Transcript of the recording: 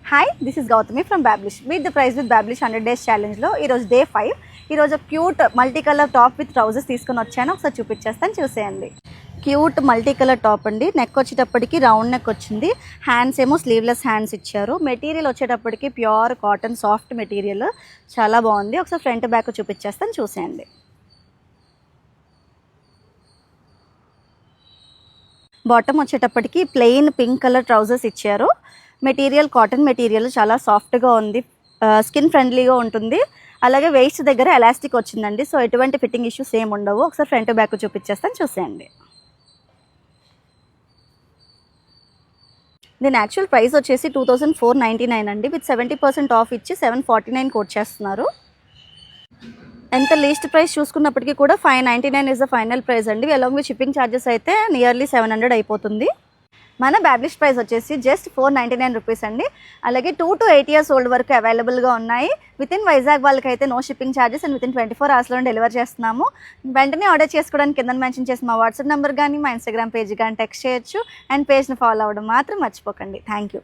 Hi, this is Gautami from Bablish. Meet the price with Bablish 100 days ఛాలెంజ్లో ఈరోజు day 5. ఈరోజు cute multi colour top with trousers తీసుకొని వచ్చాను. ఒకసారి చూపించేస్తాను, చూసేయండి. క్యూట్ మల్టీ కలర్ టాప్ అండి. నెక్ వచ్చేటప్పటికి రౌండ్ నెక్ వచ్చింది. హ్యాండ్స్ ఏమో స్లీవ్లెస్ హ్యాండ్స్ ఇచ్చారు. మెటీరియల్ వచ్చేటప్పటికి ప్యూర్ కాటన్ సాఫ్ట్ మెటీరియల్, చాలా బాగుంది. ఒకసారి ఫ్రంట్ బ్యాక్ చూపించేస్తాను, చూసేయండి. బాటమ్ వచ్చేటప్పటికి ప్లెయిన్ పింక్ కలర్ ట్రౌజర్స్ ఇచ్చారు. మెటీరియల్ కాటన్ మెటీరియల్, చాలా సాఫ్ట్గా ఉంది, స్కిన్ ఫ్రెండ్లీగా ఉంటుంది. అలాగే వేస్ట్ దగ్గర ఎలాస్టిక్ వచ్చిందండి. సో ఎటువంటి ఫిట్టింగ్ ఇష్యూస్ ఏమి ఉండవు. ఒకసారి ఫ్రంట్ బ్యాక్ చూపించేస్తాను, చూసేయండి. దీని యాక్చువల్ ప్రైస్ వచ్చేసి 2499 అండి. విత్ 70% ఆఫ్ ఇచ్చి 749 కోట్ చేస్తున్నారు. ఎంత లీస్ట్ ప్రైస్ చూసుకున్నప్పటికీ కూడా 599 ఇస్ ద ఫైనల్ ప్రైస్ అండి. అలాంగ్ విత్ షిప్పింగ్ ఛార్జెస్ అయితే నియర్లీ 700 అయిపోతుంది. మన బ్యాబ్లిష్ ప్రైస్ వచ్చేసి జస్ట్ 499 రూపీస్ అండి. అలాగే 2 to 8 years ఓల్డ్ వరకు అవైలబుల్గా ఉన్నాయి. విత్ ఇన్ వైజాగ్ వాళ్ళకి అయితే no shipping charges and with in 24 hours deliver చేస్తున్నాము. వెంటనే ఆర్డర్ చేసుకోవడానికి కింద మెన్షన్ చేసి మా వాట్సాప్ నెంబర్ కానీ మా ఇన్స్టాగ్రామ్ పేజ్ కానీ టెక్స్ట్ చేయొచ్చు. అండ్ పేజ్ని ఫాలో అవ్వడం మాత్రం మర్చిపోకండి. Thank you.